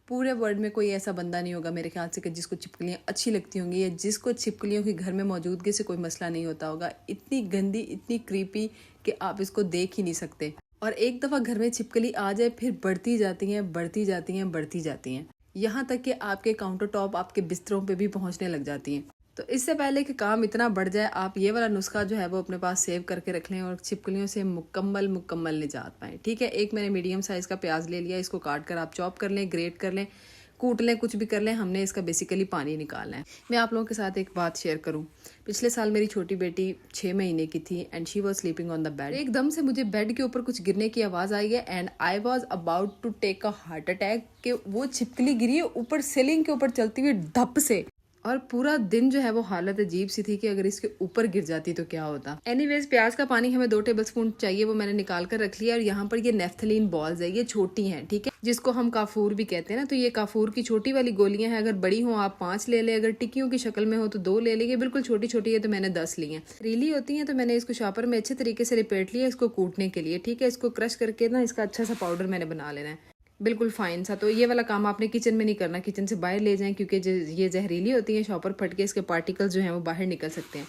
पूरे वर्ल्ड में कोई ऐसा बंदा नहीं होगा मेरे ख्याल से कि जिसको छिपकलियाँ अच्छी लगती होंगी या जिसको छिपकलियों की घर में मौजूदगी से कोई मसला नहीं होता होगा। इतनी गंदी, इतनी क्रीपी कि आप इसको देख ही नहीं सकते। और एक दफ़ा घर में छिपकली आ जाए फिर बढ़ती जाती हैं, बढ़ती जाती हैं, बढ़ती जाती हैं, यहाँ तक कि आपके काउंटर टॉप, आपके बिस्तरों पे भी पहुँचने लग जाती हैं। तो इससे पहले कि काम इतना बढ़ जाए, आप ये वाला नुस्खा जो है वो अपने पास सेव करके रख लें और छिपकलियों से मुकम्मल निजात पाएँ। ठीक है, एक मैंने मीडियम साइज़ का प्याज ले लिया, इसको काट कर आप चॉप कर लें, ग्रेट कर लें, कूट लें, कुछ भी कर लें। हमने इसका बेसिकली पानी निकालना है। मैं आप लोगों के साथ एक बात शेयर करूं। पिछले साल मेरी छोटी बेटी 6 महीने की थी and she was sleeping on the bed. एकदम से मुझे बेड के ऊपर कुछ गिरने की आवाज़ आई है and I was about to take a heart attack कि वो छिपकली गिरी है ऊपर सीलिंग के ऊपर चलती हुई धप से। और पूरा दिन जो है वो हालत अजीब सी थी कि अगर इसके ऊपर गिर जाती तो क्या होता। एनीवेज, प्याज का पानी हमें 2 टेबलस्पून चाहिए, वो मैंने निकाल कर रख लिया। और यहाँ पर ये नेफ्थलीन बॉल्स है, ये छोटी हैं, ठीक है, जिसको हम काफूर भी कहते हैं ना। तो ये काफूर की छोटी वाली गोलियां हैं। अगर बड़ी हो आप 5 ले लें, अगर टिक्कियों की शक्ल में हो तो 2 ले लेंगे। बिल्कुल छोटी छोटी है तो मैंने 10 ली हैं। रीली होती हैं तो मैंने इसको शॉपर में अच्छे तरीके से लपेट लिया इसको कूटने के लिए। ठीक है, इसको क्रश करके ना इसका अच्छा सा पाउडर मैंने बना लेना है, बिल्कुल फाइन सा। तो ये वाला काम आपने किचन में नहीं करना, किचन से बाहर ले जाएं क्योंकि ये जहरीली होती हैं। शॉपर फट के इसके पार्टिकल्स जो हैं वो बाहर निकल सकते हैं।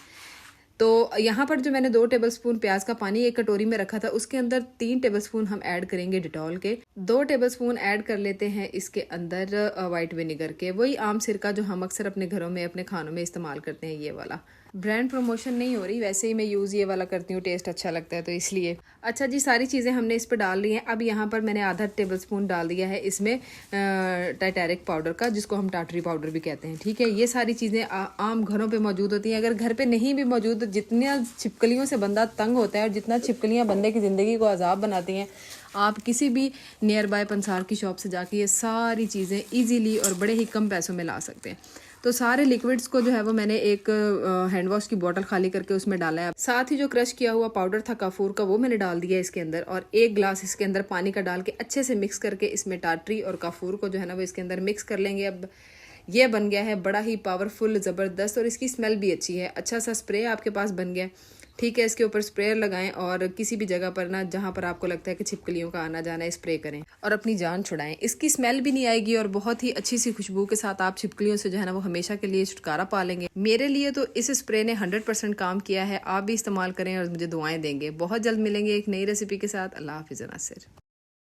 तो यहाँ पर जो मैंने 2 टेबलस्पून प्याज का पानी एक कटोरी में रखा था, उसके अंदर 3 टेबलस्पून हम ऐड करेंगे डिटॉल के। 2 टेबलस्पून ऐड कर लेते हैं इसके अंदर वाइट विनेगर के, वही आम सिरका जो हम अक्सर अपने घरों में, अपने खानों में इस्तेमाल करते हैं। ये वाला ब्रांड प्रमोशन नहीं हो रही, वैसे ही मैं यूज़ ये वाला करती हूँ, टेस्ट अच्छा लगता है तो इसलिए। अच्छा जी, सारी चीज़ें हमने इस पर डाल ली हैं। अब यहाँ पर मैंने आधा टेबलस्पून डाल दिया है इसमें टाइटेरिक पाउडर का, जिसको हम टाटरी पाउडर भी कहते हैं। ठीक है, ये सारी चीज़ें आम घरों पे मौजूद होती हैं। अगर घर पे नहीं भी मौजूद, जितना छिपकलियों से बंदा तंग होता है और जितना छिपकलियाँ बंदे की ज़िंदगी को अजाब बनाती हैं, आप किसी भी नियर बाय पंसार की शॉप से जाके ये सारी चीज़ें ईजीली और बड़े ही कम पैसों में ला सकते हैं। तो सारे लिक्विड्स को जो है वो मैंने एक हैंड वॉश की बोतल खाली करके उसमें डाला है। साथ ही जो क्रश किया हुआ पाउडर था काफूर का, वो मैंने डाल दिया इसके अंदर, और 1 गिलास इसके अंदर पानी का डाल के अच्छे से मिक्स करके इसमें टाटरी और काफूर को जो है ना वो इसके अंदर मिक्स कर लेंगे। अब ये बन गया है बड़ा ही पावरफुल, ज़बरदस्त, और इसकी स्मेल भी अच्छी है। अच्छा सा स्प्रे आपके पास बन गया। ठीक है, इसके ऊपर स्प्रेयर लगाएं और किसी भी जगह पर ना जहाँ पर आपको लगता है कि छिपकलियों का आना जाना है, स्प्रे करें और अपनी जान छुड़ाएं। इसकी स्मेल भी नहीं आएगी और बहुत ही अच्छी सी खुशबू के साथ आप छिपकलियों से जो है ना वो हमेशा के लिए छुटकारा पा लेंगे। मेरे लिए तो इस स्प्रे ने 100% काम किया है। आप भी इस्तेमाल करें और मुझे दुआएं देंगे। बहुत जल्द मिलेंगे एक नई रेसिपी के साथ। अल्लाह हाफिज़ नासिर।